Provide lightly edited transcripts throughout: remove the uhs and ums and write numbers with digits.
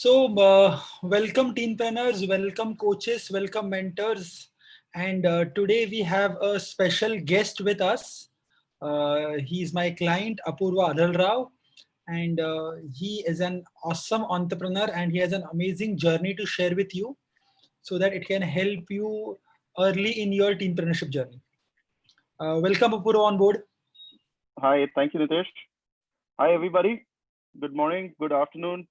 Welcome teenpreneurs, welcome coaches, welcome mentors. And today we have a special guest with us. He's my client, Apurva Adhalrao. And he is an awesome entrepreneur and he has an amazing journey to share with you so that it can help you early in your teenpreneurship journey. Welcome, Apurva, on board. Hi, thank you, Nitesh. Hi, everybody. Good morning, good afternoon.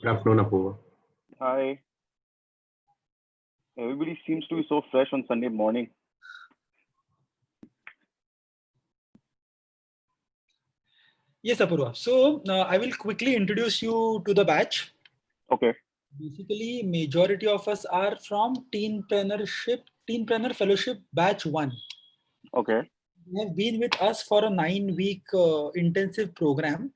Good afternoon, Apurva. Hi. Everybody seems to be so fresh on Sunday morning. Yes, Apurva. I will quickly introduce you to the batch. Okay. Basically, majority of us are from Teenpreneur Fellowship Batch 1. Okay. They have been with us for a 9-week intensive program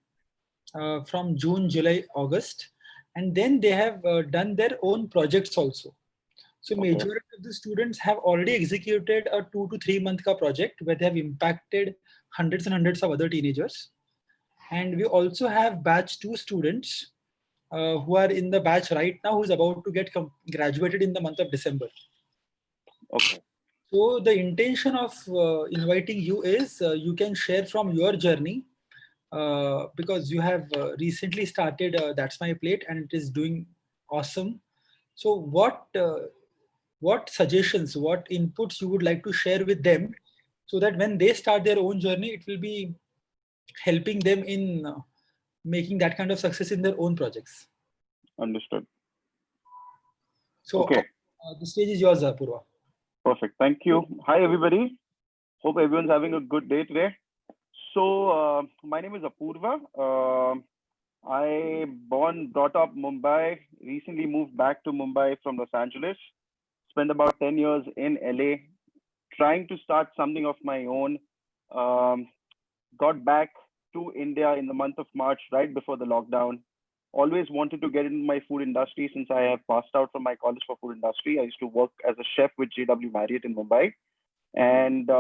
from June, July, August. And then they have done their own projects also. So Okay. majority of the students have already executed a 2 to 3 month project where they have impacted hundreds and hundreds of other teenagers. And we also have batch 2 students who are in the batch right now, who's about to get graduated in the month of December. Okay. So the intention of inviting you is you can share from your journey because you have recently started That's My Plate and it is doing awesome. So what suggestions, what inputs you would like to share with them so that when they start their own journey, it will be helping them in making that kind of success in their own projects. Understood. So Okay. The stage is yours, Apurva. Perfect. Thank you. Hi, everybody. Hope everyone's having a good day today. So, my name is Apurva. I brought up Mumbai, recently moved back to Mumbai from Los Angeles, spent about 10 years in LA, trying to start something of my own. Got back to India in the month of March, right before the lockdown. Always wanted to get into my food industry since I have passed out from my college for food industry. I used to work as a chef with JW Marriott in Mumbai. And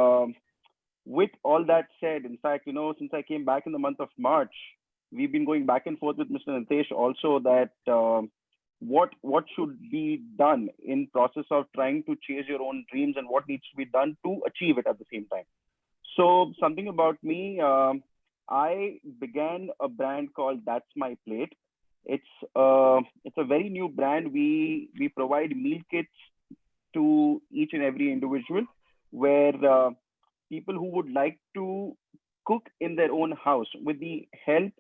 with all that said, in fact, since I came back in the month of March, we've been going back and forth with Mr. Nitesh also that what should be done in process of trying to chase your own dreams and what needs to be done to achieve it at the same time. So something about me, I began a brand called That's My Plate. It's a very new brand. We provide meal kits to each and every individual where people who would like to cook in their own house with the help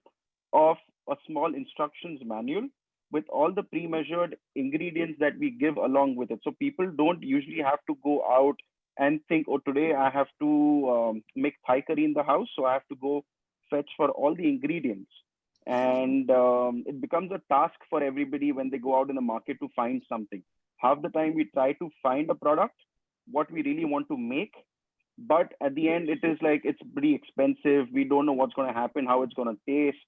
of a small instructions manual with all the pre-measured ingredients that we give along with it. So people don't usually have to go out and think, oh, today I have to make Thai curry in the house, so I have to go fetch for all the ingredients. And it becomes a task for everybody when they go out in the market to find something. Half the time we try to find a product, what we really want to make, but at the end it is like it's pretty expensive. We don't know what's going to happen, how it's going to taste.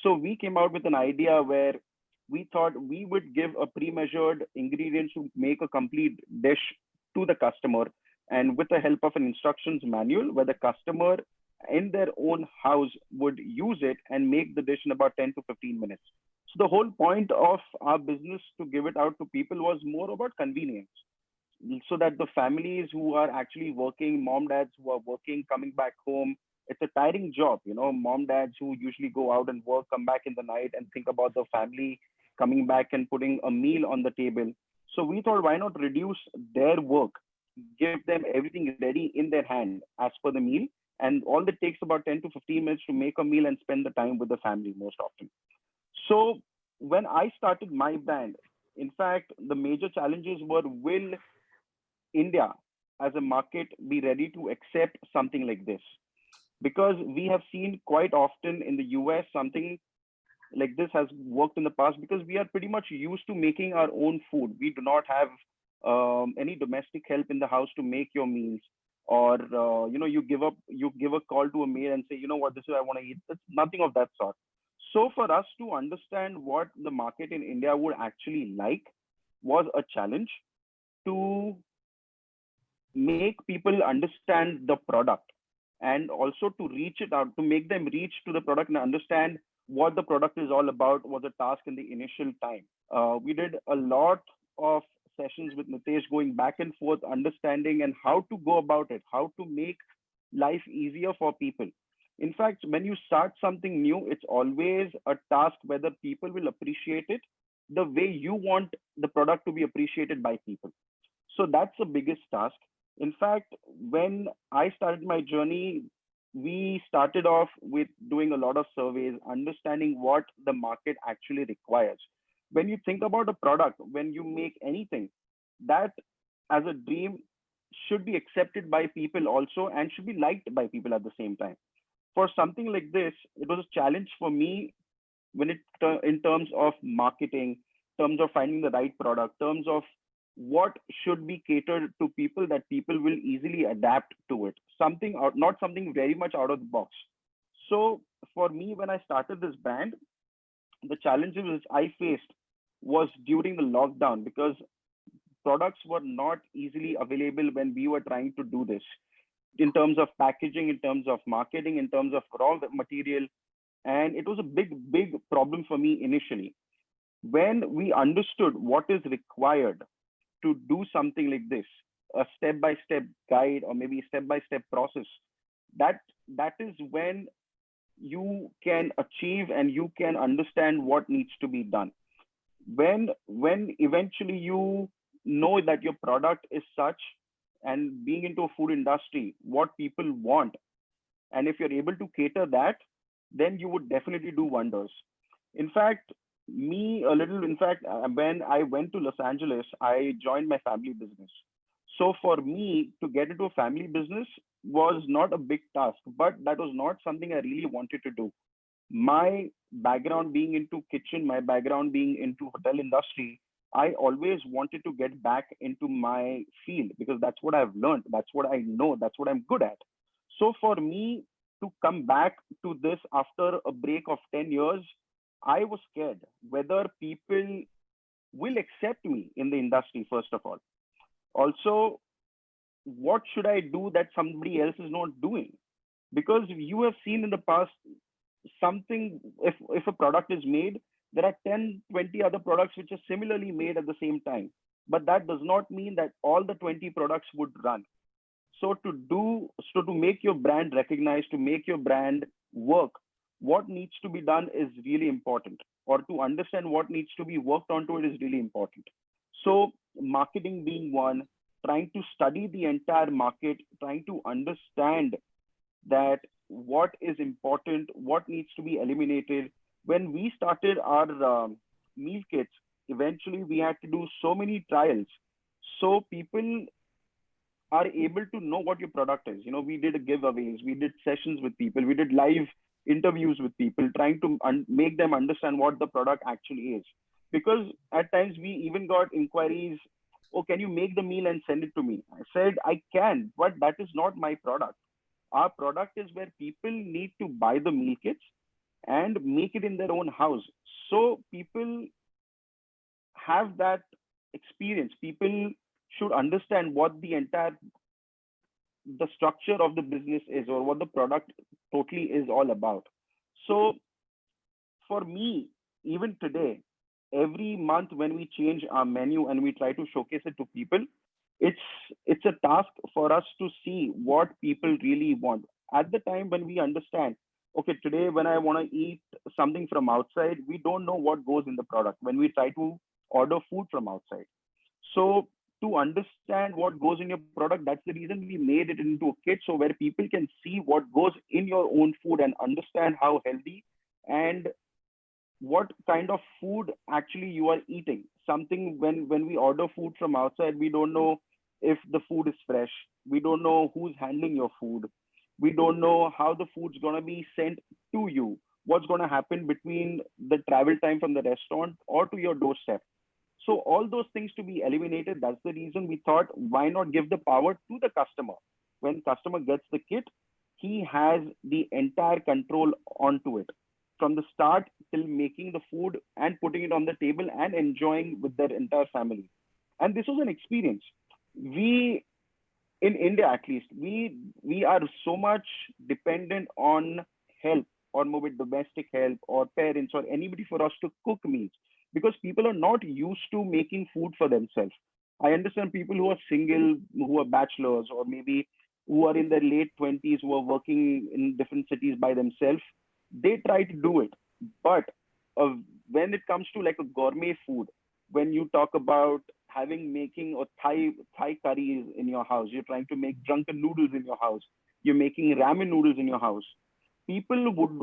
So we came out with an idea where we thought we would give a pre-measured ingredients to make a complete dish to the customer, and with the help of an instructions manual where the customer in their own house would use it and make the dish in about 10 to 15 minutes. So the whole point of our business to give it out to people was more about convenience, so that the families who are actually working, mom, dads who are working, coming back home, it's a tiring job, mom, dads who usually go out and work, come back in the night and think about the family coming back and putting a meal on the table. So we thought, why not reduce their work, give them everything ready in their hand as per the meal. And all that takes about 10 to 15 minutes to make a meal and spend the time with the family most often. So when I started my brand, in fact, the major challenges were, will India as a market be ready to accept something like this? Because we have seen quite often in the US, something like this has worked in the past because we are pretty much used to making our own food. We do not have any domestic help in the house to make your meals, or you give a call to a maid and say, you know what, this is what I want to eat. It's nothing of that sort. So for us to understand what the market in India would actually like was a challenge to make people understand the product and also to reach it out, to make them reach to the product and understand what the product is all about was a task in the initial time. We did a lot of sessions with Nitesh, going back and forth, understanding and how to go about it, how to make life easier for people. In fact, when you start something new, it's always a task whether people will appreciate it the way you want the product to be appreciated by people. So that's the biggest task. In fact, when I started my journey, we started off with doing a lot of surveys, understanding what the market actually requires. When you think about a product, when you make anything, that as a dream should be accepted by people also and should be liked by people at the same time. For something like this, it was a challenge for me when in terms of marketing, terms of finding the right product, terms of what should be catered to people that people will easily adapt to it. Something out, not something very much out of the box. So for me, when I started this brand, the challenges which I faced was during the lockdown because products were not easily available when we were trying to do this in terms of packaging, in terms of marketing, in terms of raw material. And it was a big problem for me initially. When we understood what is required to do something like this, a step-by-step guide or maybe step-by-step process, that is when you can achieve and you can understand what needs to be done. When eventually you know that your product is such, and being into a food industry, what people want, and if you're able to cater that, then you would definitely do wonders. In fact, when I went to Los Angeles, I joined my family business. So for me to get into a family business was not a big task, but that was not something I really wanted to do. My background being into kitchen, my background being into hotel industry, I always wanted to get back into my field because that's what I've learned, that's what I know, that's what I'm good at. So for me to come back to this after a break of 10 years, I was scared whether people will accept me in the industry, first of all. Also, what should I do that somebody else is not doing? Because you have seen in the past something, if a product is made, there are 10, 20 other products which are similarly made at the same time. But that does not mean that all the 20 products would run. So to make your brand recognized, to make your brand work, what needs to be done is really important, or to understand what needs to be worked onto it is really important. So marketing being one, trying to study the entire market, trying to understand that what is important, what needs to be eliminated. When we started our meal kits, eventually we had to do so many trials. So people are able to know what your product is. We did giveaways, we did sessions with people, we did live interviews with people, trying to make them understand what the product actually is. Because at times we even got inquiries, oh, can you make the meal and send it to me? I said, I can, but that is not my product. Our product is where people need to buy the meal kits and make it in their own house. So people have that experience. People should understand what the structure of the business is, or what the product totally is all about. So for me, even today, every month when we change our menu and we try to showcase it to people, it's a task for us to see what people really want. At the time when we understand, okay, today when I want to eat something from outside, we don't know what goes in the product when we try to order food from outside. So to understand what goes in your product, that's the reason we made it into a kit, so where people can see what goes in your own food and understand how healthy and what kind of food actually you are eating. Something, when we order food from outside, we don't know if the food is fresh, we don't know who's handling your food, we don't know how the food's going to be sent to you, what's going to happen between the travel time from the restaurant or to your doorstep. So all those things to be eliminated. That's the reason we thought, why not give the power to the customer? When customer gets the kit, he has the entire control onto it, from the start till making the food and putting it on the table and enjoying with their entire family. And this was an experience. We, in India at least, we are so much dependent on help or maybe domestic help or parents or anybody for us to cook meals, because people are not used to making food for themselves. I understand people who are single, who are bachelors, or maybe who are in their late 20s, who are working in different cities by themselves. They try to do it. But uh, when it comes to like a gourmet food, when you talk about having making or Thai curries in your house, you're trying to make drunken noodles in your house, you're making ramen noodles in your house, people would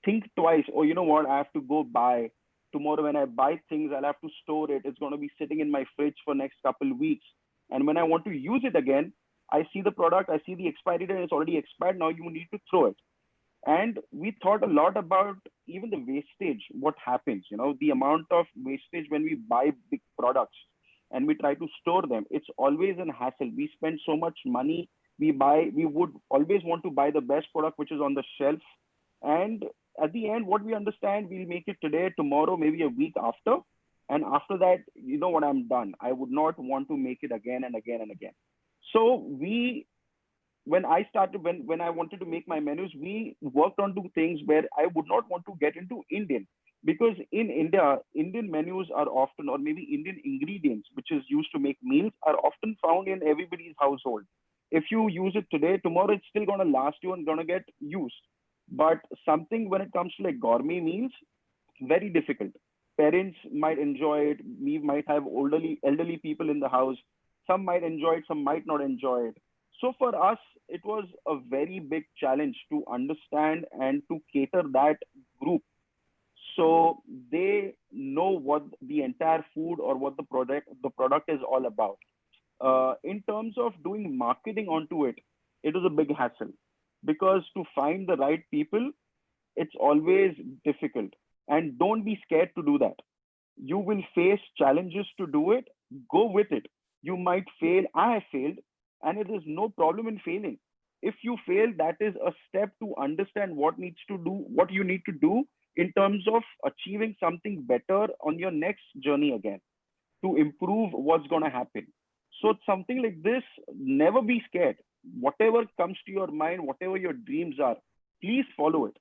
think twice. Oh, you know what? I have to go buy tomorrow. When I buy things, I'll have to store it. It's going to be sitting in my fridge for next couple of weeks. And when I want to use it again, I see the product, I see the expiry date, it's already expired. Now you need to throw it. And we thought a lot about even the wastage, what happens, the amount of wastage when we buy big products and we try to store them. It's always a hassle. We spend so much money. We would always want to buy the best product which is on the shelf. And at the end, what we understand, we'll make it today, tomorrow, maybe a week after. And after that, you know what, I'm done. I would not want to make it again and again and again. So when I started, when I wanted to make my menus, we worked on two things where I would not want to get into Indian, because in India, Indian menus are often, or maybe Indian ingredients, which is used to make meals, are often found in everybody's household. If you use it today, tomorrow it's still going to last you and going to get used. But something when it comes to like gourmet meals, very difficult. Parents might enjoy it. We might have elderly people in the house. Some might enjoy it, some might not enjoy it. So for us, it was a very big challenge to understand and to cater that group, so they know what the entire food or what the product is all about. In terms of doing marketing onto it, it was a big hassle, because to find the right people, it's always difficult. And don't be scared to do that. You will face challenges to do it. Go with it. You might fail. I have failed, and it is no problem in failing. If you fail, that is a step to understand what you need to do in terms of achieving something better on your next journey again, to improve what's going to happen. So something like this, never be scared. Whatever comes to your mind, whatever your dreams are, please follow it.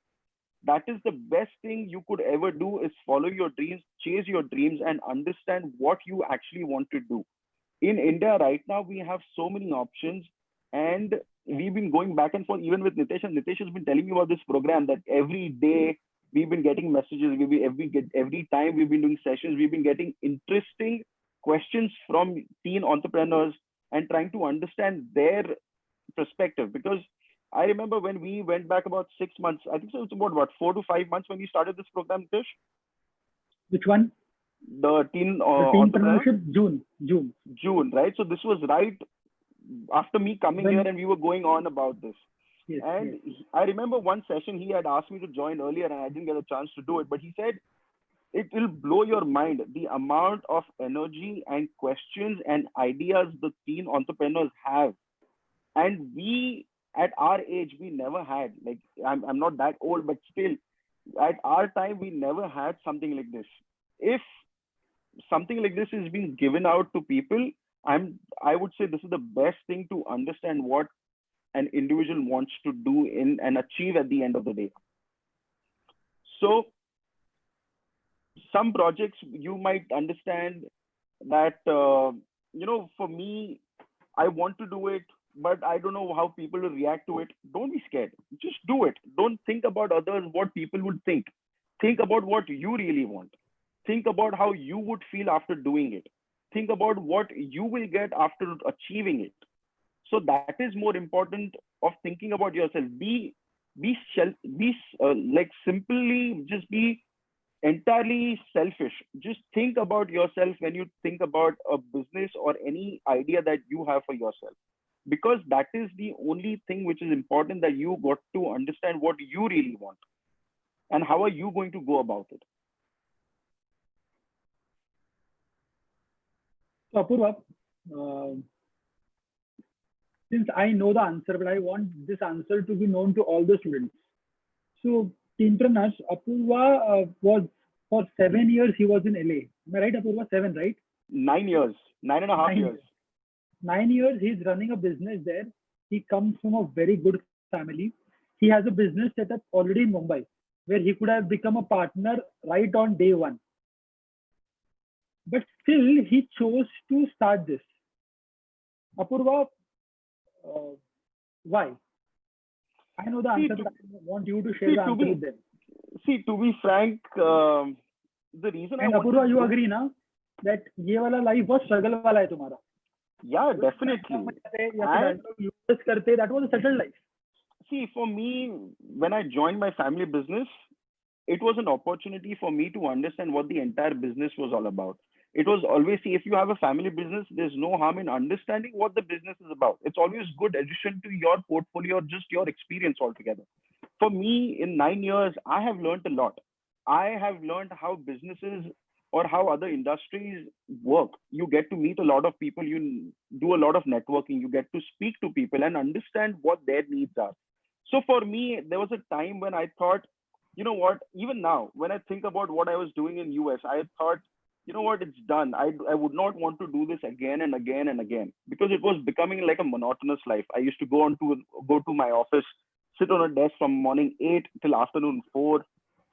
That is the best thing you could ever do, is follow your dreams, chase your dreams, and understand what you actually want to do. In India right now, we have so many options, and we've been going back and forth even with Nitesh, and Nitesh has been telling me about this program that every day we've been getting messages. Every time we've been doing sessions, we've been getting interesting questions from teen entrepreneurs and trying to understand their perspective. Because I remember when we went back about 6 months, I think so it's about what, 4 to 5 months when we started this program, Nitesh? Which one? The teen The entrepreneur. Teenpreneurship, June. Right? So this was right after me coming When- here, and we were going on about this. Yes, And yes. I remember one session he had asked me to join earlier, and I didn't get a chance to do it. But he said, it will blow your mind the amount of energy and questions and ideas the teen entrepreneurs have. And we, at our age, we never had, like, I'm not that old, but still, at our time, we never had something like this. If something like this is being given out to people, I would say this is the best thing to understand what an individual wants to do in and achieve at the end of the day. So some projects you might understand that for me, I want to do it, but I don't know how people will react to it. Don't be scared. Just do it. Don't think about others, what people would think. Think about what you really want. Think about how you would feel after doing it. Think about what you will get after achieving it. So that is more important of thinking about yourself. Like, simply just be entirely selfish. Just think about yourself when you think about a business or any idea that you have for yourself, because that is the only thing which is important, that you got to understand what you really want and how are you going to go about it. So Apurva, uh, since I know the answer, but I want this answer to be known to all the students. So, Teenpreneurs, Apurva was for 7 years he was in LA. Am I right, Apurva? 7, right? 9 years, 9.5 9 years. years. 9 years he's running a business there. He comes from a very good family. He has a business set up already in Mumbai. where he could have become a partner right on day one. But still, he chose to start this. Apurva, uh, why? I know the answer, but I want you to share the answer with them. See, to be frank, the reason and Apurva, you agree na that ये वाला life बहुत struggle वाला है तुम्हारा? Yeah, definitely. And that was a settled life. See, for me, when I joined my family business, it was an opportunity for me to understand what the entire business was all about. It was always, see, if you have a family business, there's no harm in understanding what the business is about. It's always good addition to your portfolio or just your experience altogether. For me, in 9 years, I have learned a lot. I have learned how businesses or how other industries work. You get to meet a lot of people, you do a lot of networking, you get to speak to people and understand what their needs are. So for me, there was a time when I thought, you know what, even now, when I think about what I was doing in US, I thought, you know what, it's done. I would not want to do this again and again and again, because it was becoming like a monotonous life. I used to go to my office, sit on a desk from morning 8 till afternoon 4,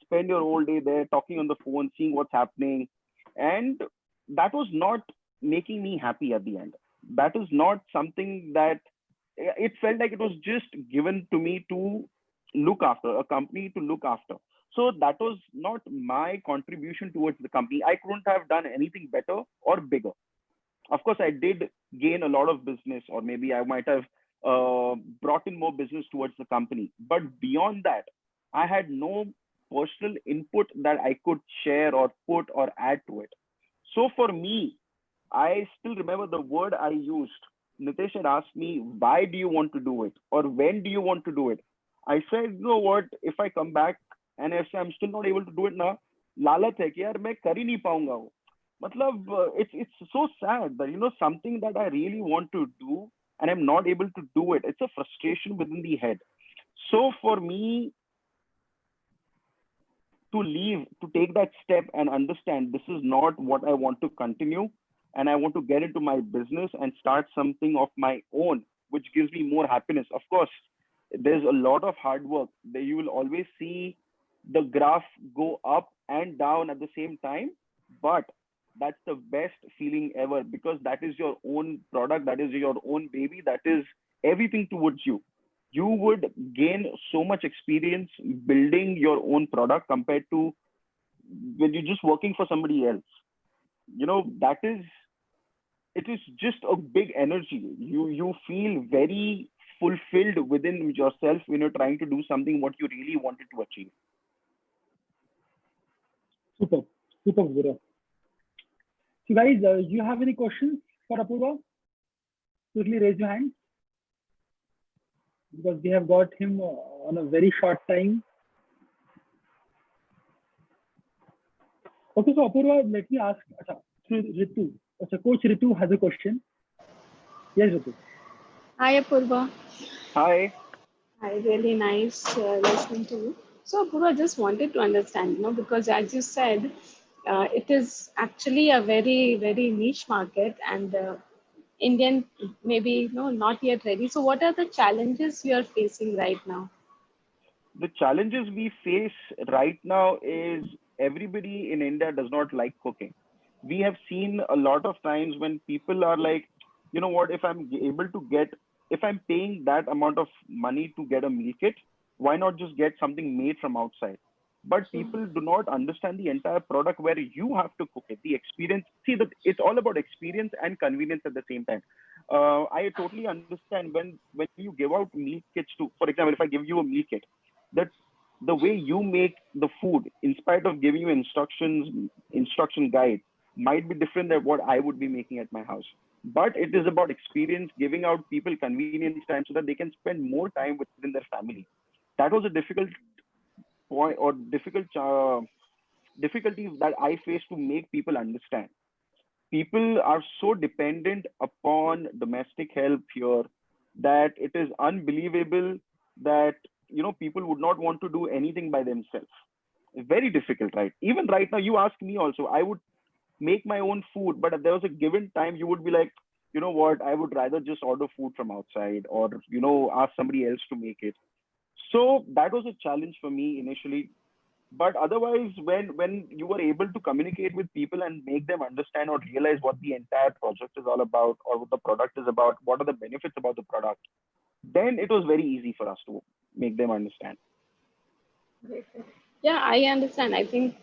spend your whole day there talking on the phone, seeing what's happening. And that was not making me happy at the end. That is not something that, it felt like it was just given to me to look after, a company to look after. So that was not my contribution towards the company. I couldn't have done anything better or bigger. Of course, I did gain a lot of business, or maybe I might have brought in more business towards the company. But beyond that, I had no personal input that I could share or put or add to it. So for me, I still remember the word I used. Nitesh had asked me, why do you want to do it? Or when do you want to do it? I said, you know what, if I come back and if I'm still not able to do it now, लालच है कि यार मैं कर ही नहीं पाऊंगा वो. मतलब it's so sad that, you know, something that I really want to do and I'm not able to do it. It's a frustration within the head. So for me to leave, to take that step and understand this is not what I want to continue, and I want to get into my business and start something of my own, which gives me more happiness. Of course, there's a lot of hard work. You will always see the graph go up and down at the same time, but that's the best feeling ever, because that is your own product, that is your own baby, that is everything towards you. You would gain so much experience building your own product compared to when you're just working for somebody else. You know, it is just a big energy. You feel very fulfilled within yourself when you're trying to do something what you really wanted to achieve. Super, Apurva. So guys, do you have any questions for Apurva? Quickly raise your hand, because we have got him on a very short time. Okay, so Apurva, let me ask Ritu. Coach Ritu has a question. Yes, Ritu. Hi, Apurva. Hi. Hi, really nice listening to you. So, Apurva, I just wanted to understand, because as you said, it is actually a very, very niche market, and Indian maybe not yet ready. So, what are the challenges you are facing right now? The challenges we face right now is everybody in India does not like cooking. We have seen a lot of times when people are like, you know what, if I'm paying that amount of money to get a meal kit, why not just get something made from outside? But people do not understand the entire product where you have to cook it. The experience, see, that it's all about experience and convenience at the same time. I totally understand when you give out meal kits to, for example, if I give you a meal kit, that the way you make the food, in spite of giving you instruction guide, might be different than what I would be making at my house. But it is about experience, giving out people convenience time so that they can spend more time within their family. That was a difficult point or difficulties that I face to make people understand. People are so dependent upon domestic help here that it is unbelievable that, you know, people would not want to do anything by themselves. Very difficult, right? Even right now, you ask me also, I would make my own food, but if there was a given time, you would be like, you know what, I would rather just order food from outside, or, you know, ask somebody else to make it. So that was a challenge for me initially. But otherwise, when you were able to communicate with people and make them understand or realize what the entire project is all about, or what the product is about, what are the benefits about the product, then it was very easy for us to make them understand. Great. Yeah, I understand. I think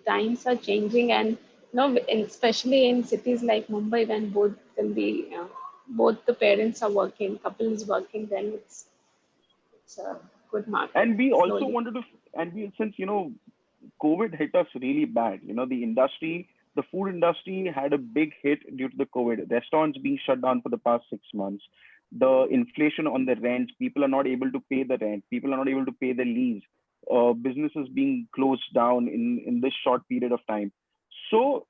times are changing, and especially in cities like Mumbai, when both the parents are working, couple is working, then it's a good market And we also slowly. wanted to, and we, since, COVID hit us really bad. The industry, the food industry had a big hit due to the COVID. Restaurants being shut down for the past 6 months. The inflation on the rent, people are not able to pay the rent. People are not able to pay the lease. Businesses being closed down in this short period of time. So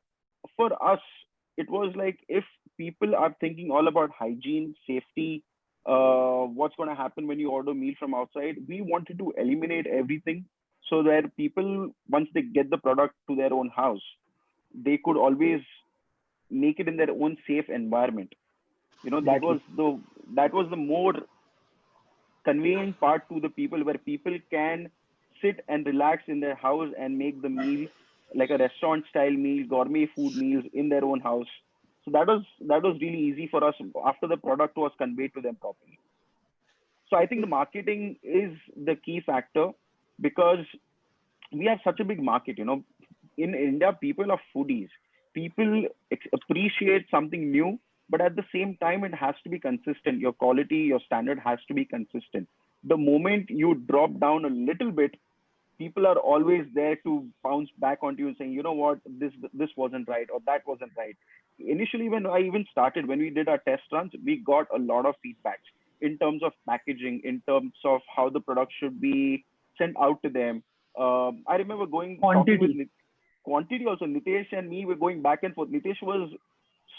for us, it was like, if people are thinking all about hygiene, safety, what's going to happen when you order meal from outside, we wanted to eliminate everything, so that people, once they get the product to their own house, they could always make it in their own safe environment. That Completely. was the more convenient part to the people, where people can sit and relax in their house and make the meal like a restaurant style meal, gourmet food meals in their own house. So that was really easy for us after the product was conveyed to them properly. So I think the marketing is the key factor, because we have such a big market. In India, people are foodies. People appreciate something new, but at the same time, it has to be consistent. Your quality, your standard has to be consistent. The moment you drop down a little bit, people are always there to bounce back onto you, saying, you know what, this wasn't right, or that wasn't right. Initially, when I even started, when we did our test runs, we got a lot of feedbacks in terms of packaging, in terms of how the product should be sent out to them. I remember talking with Quantity. quantity also. Nitesh and me were going back and forth. Nitesh was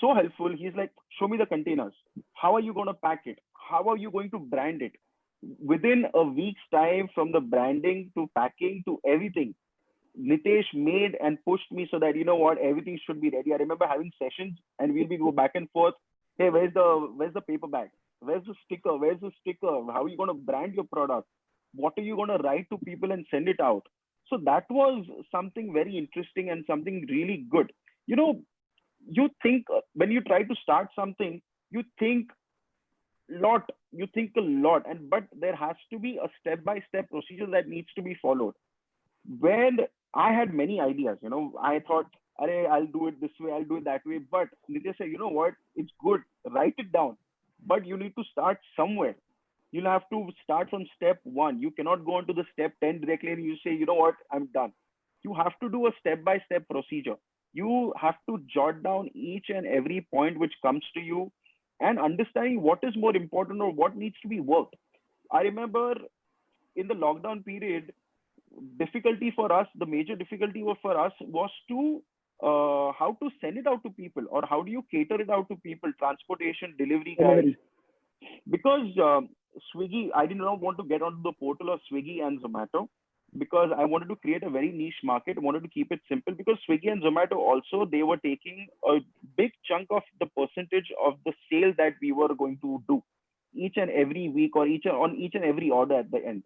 so helpful. He's like, show me the containers. How are you going to pack it? How are you going to brand it? Within a week's time, from the branding to packing to everything, Nitesh made and pushed me, so that, you know what, everything should be ready. I remember having sessions, and we'll be go back and forth. Hey, where's the paper bag? Where's the sticker? Where's the sticker? How are you going to brand your product? What are you going to write to people and send it out? So that was something very interesting and something really good. You know, you think, when you try to start something, you think a lot, and but there has to be a step by step procedure that needs to be followed. When I had many ideas, I thought, I'll do it this way, I'll do it that way. But Nitya said, you know what, it's good, write it down. But you need to start somewhere. You'll have to start from step one. You cannot go on to the step 10 directly and you say, you know what, I'm done. You have to do a step by step procedure. You have to jot down each and every point which comes to you, and understanding what is more important or what needs to be worked. I remember in the lockdown period, difficulty for us, the major difficulty for us was to how to send it out to people, or how do you cater it out to people, transportation, delivery guys. Delivery. Because Swiggy, I did not want to get onto the portal of Swiggy and Zomato, because I wanted to create a very niche market. I wanted to keep it simple, because Swiggy and Zomato also, they were taking a big chunk of the percentage of the sale that we were going to do each and every week, or each and every order at the end.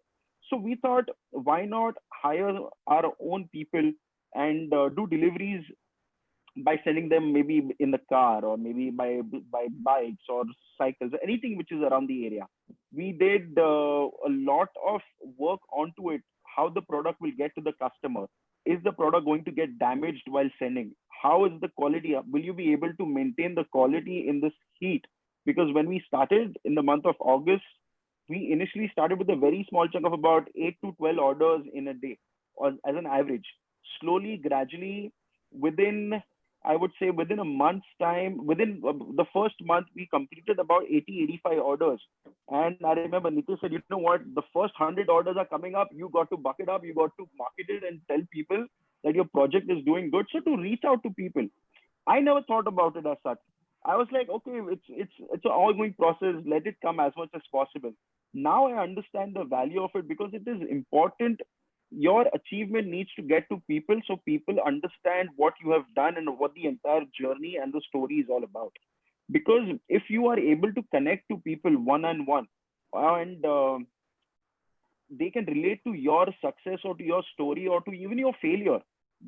So we thought, why not hire our own people and do deliveries by sending them maybe in the car, or maybe by bikes or cycles, anything which is around the area. We did a lot of work onto it. How the product will get to the customer? Is the product going to get damaged while sending? How is the quality? Will you be able to maintain the quality in this heat? Because when we started in the month of August, we initially started with a very small chunk of about 8 to 12 orders in a day, or as an average. Slowly, gradually, within, I would say, within a month's time, within the first month, we completed about 80, 85 orders. And I remember Nitish said, you know what, the first 100 orders are coming up. You got to buck it up. You got to market it and tell people that your project is doing good. So to reach out to people, I never thought about it as such. I was like, okay, it's an ongoing process. Let it come as much as possible. Now I understand the value of it, because it is important. Your achievement needs to get to people, so people understand what you have done and what the entire journey and the story is all about. Because if you are able to connect to people one on one, and they can relate to your success or to your story or to even your failure,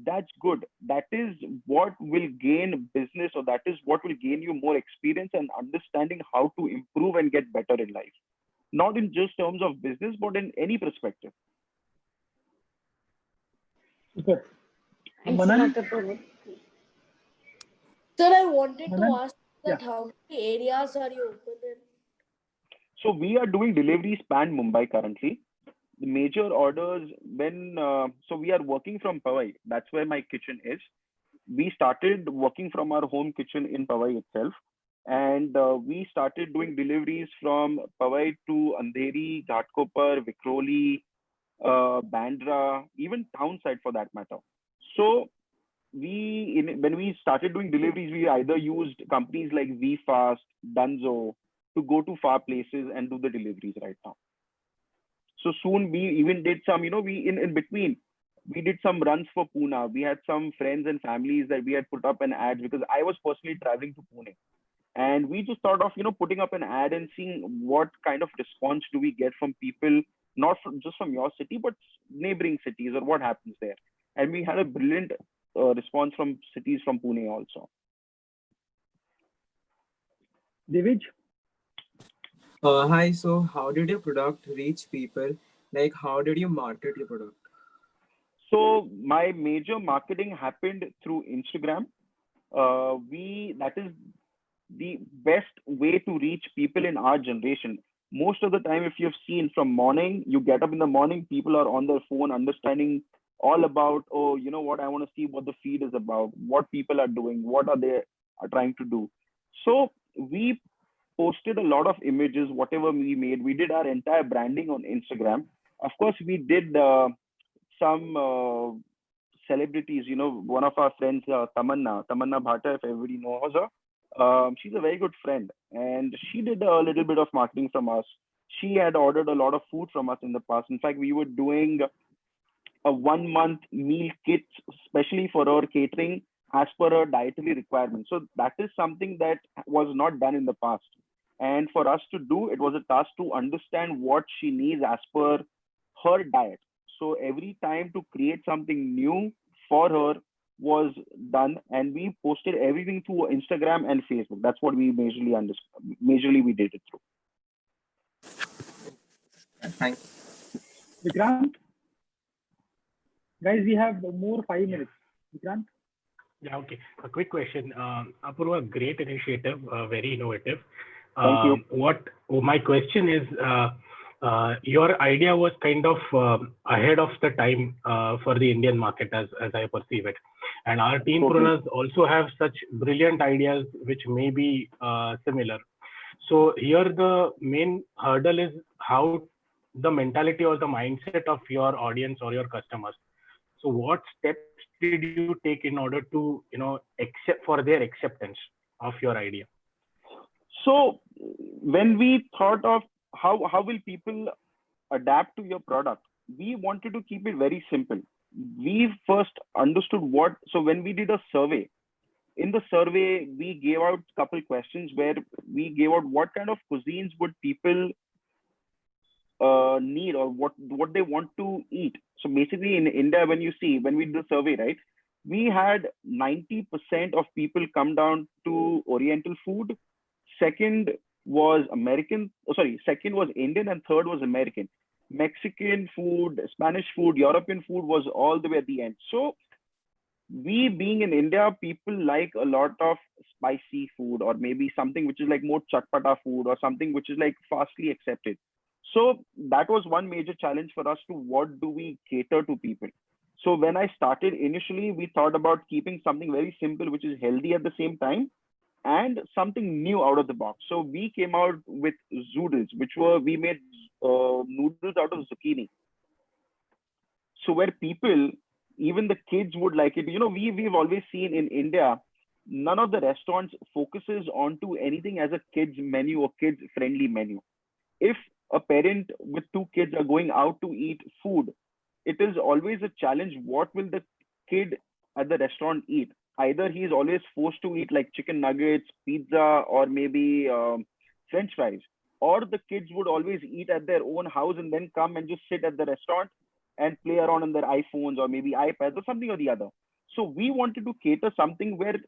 that's good. That is what will gain business, or that is what will gain you more experience and understanding how to improve and get better in life. Not in just terms of business, but in any perspective. Super. Excellent, Manan? Apurva. Sir, I wanted to Manan? ask Yeah. that how many areas are you open in? So we are doing deliveries pan Mumbai currently. The major orders so we are working from Powai. That's where my kitchen is. We started working from our home kitchen in Powai itself. And we started doing deliveries from Powai to Andheri, Ghatkopar, Vikhroli, Bandra, even town side for that matter. So when we started doing deliveries, we either used companies like VFast, Dunzo to go to far places and do the deliveries right now. So soon we even did some, we in between, we did some runs for Pune. We had some friends and families that we had put up an ad because I was personally traveling to Pune. And we just thought of, putting up an ad and seeing what kind of response do we get from people, not just from your city, but neighboring cities or what happens there. And we had a brilliant response from cities from Pune also. Divij? Hi, so how did your product reach people? Like, how did you market your product? So my major marketing happened through Instagram. That is the best way to reach people in our generation. Most of the time, if you've seen from morning, you get up in the morning, people are on their phone understanding all about, oh, you know what, I want to see what the feed is about, what people are doing, what are they are trying to do. So we posted a lot of images, whatever we made. We did our entire branding on Instagram. Of course, we did some celebrities, one of our friends, Tamanna Bhatta, if everybody knows her. She's a very good friend, and she did a little bit of marketing from us. She had ordered a lot of food from us in the past. In fact, we were doing a 1 month meal kit, especially for her catering as per her dietary requirements. So that is something that was not done in the past. And for us to do, it was a task to understand what she needs as per her diet. So every time to create something new for her was done, and we posted everything through Instagram and Facebook. That's what we majorly we did it through. Thanks. Vikrant? Guys, we have more 5 minutes. Vikrant? Yeah, okay. A quick question. Apurva, great initiative, very innovative. Thank you. My question is, your idea was kind of ahead of the time for the Indian market, as I perceive it. And our Teenpreneurs also have such brilliant ideas which may be similar. So here the main hurdle is how the mentality or the mindset of your audience or your customers. So what steps did you take in order to, accept for their acceptance of your idea? So when we thought of how will people adapt to your product, we wanted to keep it very simple. We first understood so when we did a survey, in the survey, we gave out a couple questions where we gave out what kind of cuisines would people need, or what they want to eat. So basically in India, when we did the survey, right, we had 90% of people come down to Oriental food. Second was Indian, and third was American. Mexican food, Spanish food, European food was all the way at the end. So we being in India, people like a lot of spicy food, or maybe something which is like more chatpata food, or something which is like fastly accepted. So that was one major challenge for us to what do we cater to people. So when I started initially, we thought about keeping something very simple, which is healthy at the same time, and something new out of the box. So we came out with zoodles, we made noodles out of zucchini. So where people, even the kids would like it. We've always seen in India, none of the restaurants focuses onto anything as a kids menu or kids friendly menu. If a parent with 2 kids are going out to eat food, it is always a challenge. What will the kid at the restaurant eat? Either he is always forced to eat like chicken nuggets, pizza, or maybe French fries. or the kids would always eat at their own house and then come and just sit at the restaurant and play around on their iPhones or maybe iPads or something or the other. So we wanted to cater something where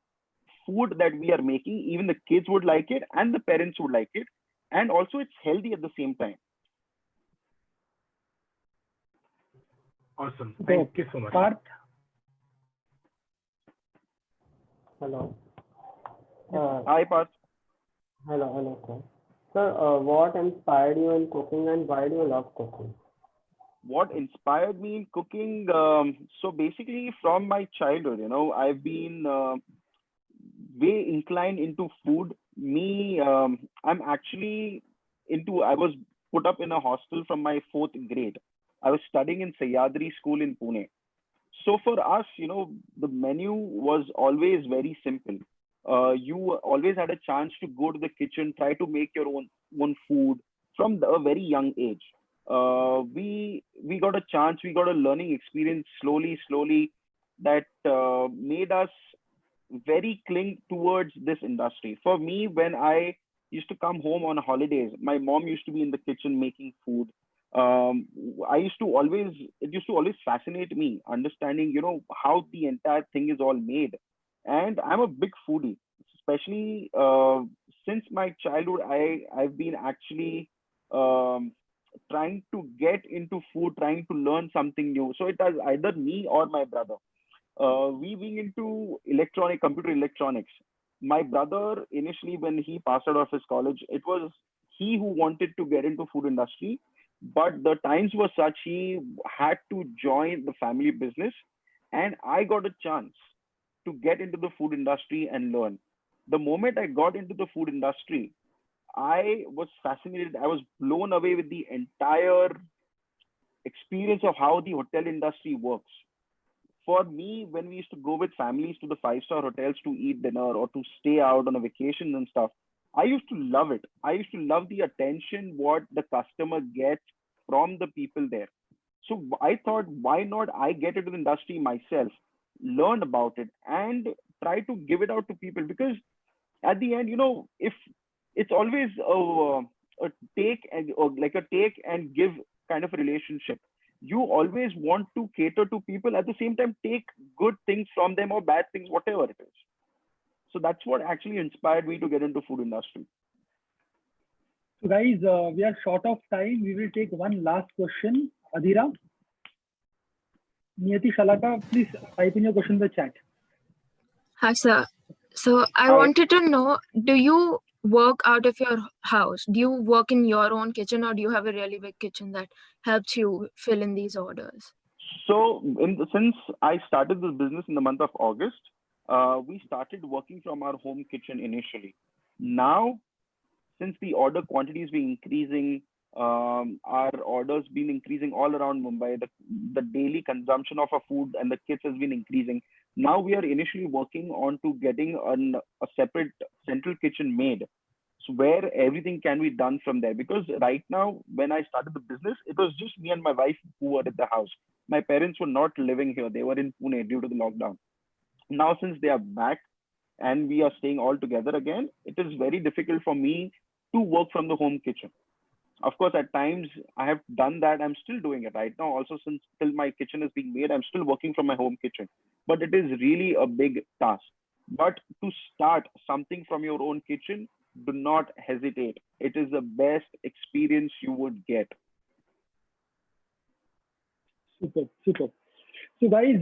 food that we are making, even the kids would like it and the parents would like it, and also it's healthy at the same time. Awesome. Thank you so much. Parth? Hello. Hi, Parth. Hello, sir. Sir, what inspired you in cooking and why do you love cooking? What inspired me in cooking? So basically, from my childhood, I've been way inclined into food. I'm actually I was put up in a hostel from my 4th grade. I was studying in Sahyadri School in Pune. So for us, the menu was always very simple. You always had a chance to go to the kitchen, try to make your own food from a very young age. We got a chance, we got a learning experience slowly that made us very cling towards this industry. For me, when I used to come home on holidays, my mom used to be in the kitchen making food. It used to always fascinate me understanding, how the entire thing is all made. And I'm a big foodie, especially since my childhood. I've been actually trying to get into food, trying to learn something new. So it was either me or my brother. We being into computer electronics. My brother, initially, when he passed out of his college, it was he who wanted to get into food industry, but the times were such he had to join the family business, and I got a chance to get into the food industry and learn. The moment I got into the food industry, I was fascinated. I was blown away with the entire experience of how the hotel industry works. For me, when we used to go with families to the 5-star hotels to eat dinner or to stay out on a vacation and stuff, I used to love it. I used to love the attention what the customer gets from the people there. So I thought, why not I get into the industry myself, learn about it, and try to give it out to people? Because at the end, if it's always a take and give kind of a relationship. You always want to cater to people, at the same time take good things from them or bad things, whatever it is. So that's what actually inspired me to get into food industry. So guys, we are short of time. We will take one last question. Adhira, Niyati Shalaka, please type in your question in the chat. Hi, sir. So I Hi. wanted to know, do you work out of your house? Do you work in your own kitchen, or do you have a really big kitchen that helps you fill in these orders? So since I started this business in the month of August, we started working from our home kitchen initially. Now, since the order quantity is being increasing, our orders been increasing all around Mumbai. The daily consumption of our food and the kits has been increasing. Now we are initially working on to getting a separate central kitchen made, so where everything can be done from there. Because right now, when I started the business, it was just me and my wife who were at the house. My parents were not living here; they were in Pune due to the lockdown. Now, since they are back and we are staying all together again, it is very difficult for me to work from the home kitchen. Of course, at times I have done that. I'm still doing it right now. Also, since till my kitchen is being made, I'm still working from my home kitchen. But it is really a big task. But to start something from your own kitchen, do not hesitate. It is the best experience you would get. Super. So guys,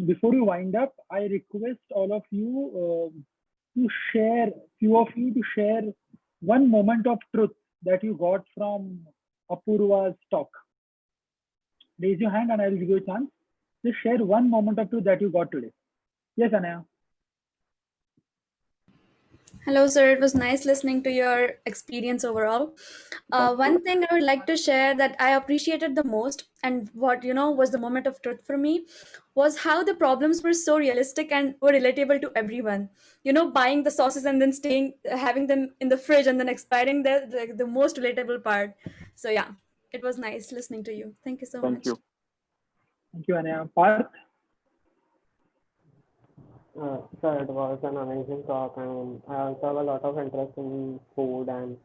before we wind up, I request all of you to share one moment of truth that you got from Apurva's talk. Raise your hand and I will give you a chance. Just share one moment of truth that you got today. Yes, Anaya. Hello, sir. It was nice listening to your experience overall. One thing I would like to share that I appreciated the most, and what was the moment of truth for me, was how the problems were so realistic and were relatable to everyone. Buying the sauces and then having them in the fridge and then expiring, the most relatable part. So yeah, it was nice listening to you. Thank you so much. Thank you. Thank you, Anaya. Parth? Sir, it was an amazing talk, and I also have a lot of interest in food and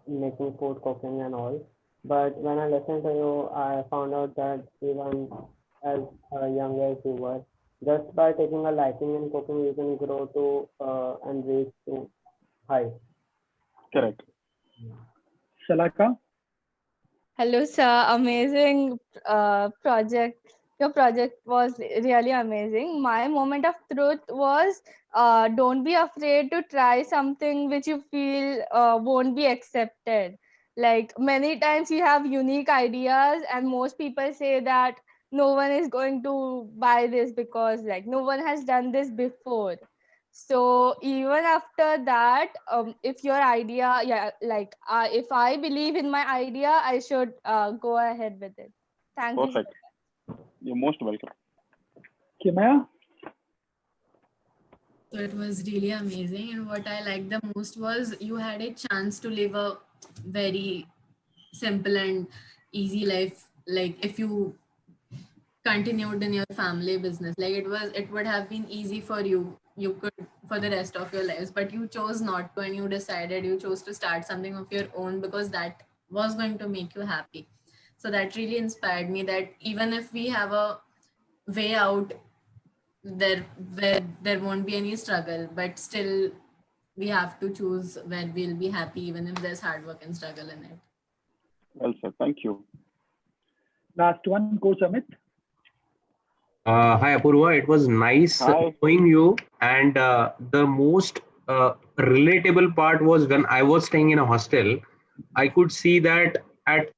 making food, cooking, and all. But when I listened to you, I found out that even as young as you were, just by taking a liking in cooking, you can grow to and reach to high. Correct. Shalaka? Hello, sir. Amazing project. Your project was really amazing. My moment of truth was don't be afraid to try something which you feel won't be accepted. Like many times you have unique ideas, and most people say that no one is going to buy this because like no one has done this before. So even after that, if your idea, yeah, like if I believe in my idea, I should go ahead with it. Thank you. Perfect. You're most welcome. Kimaya? So it was really amazing. And what I liked the most was you had a chance to live a very simple and easy life. Like if you continued in your family business, like it would have been easy for you. You could for the rest of your lives, but you chose not to, and you chose to start something of your own because that was going to make you happy. So that really inspired me that even if we have a way out there where there won't be any struggle, but still we have to choose where we'll be happy even if there's hard work and struggle in it. Well said. Thank you. Last one, Coach Amit. Hi Apurva, it was nice knowing you, and the most relatable part was when I was staying in a hostel. I could see that at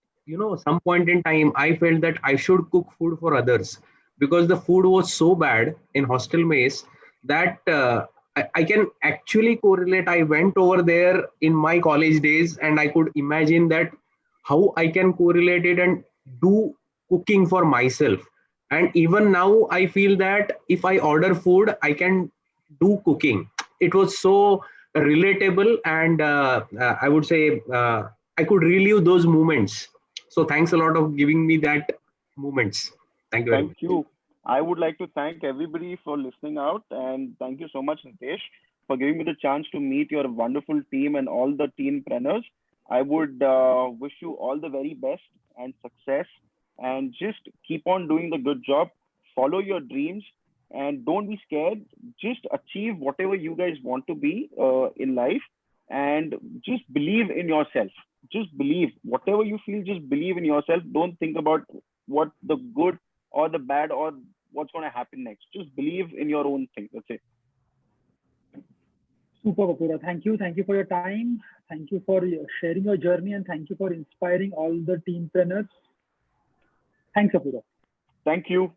some point in time I felt that I should cook food for others because the food was so bad in hostel mess that I can actually correlate. I went over there in my college days and I could imagine that how I can correlate it and do cooking for myself. And even now I feel that if I order food I can do cooking. It was so relatable, and I would say I could relive those moments. So thanks a lot of giving me that moments. Thank you very much. Thank you. I would like to thank everybody for listening out, and thank you so much, Nitesh, for giving me the chance to meet your wonderful team and all the teenpreneurs. I would wish you all the very best and success, and just keep on doing the good job. Follow your dreams and don't be scared. Just achieve whatever you guys want to be in life, and just believe in yourself. Just believe whatever you feel. Just believe in yourself. Don't think about what the good or the bad or what's going to happen next. Just believe in your own thing. That's it. Super, Apurva. Thank you. Thank you for your time. Thank you for sharing your journey, and thank you for inspiring all the teenpreneurs. Thanks, Apurva. Thank you.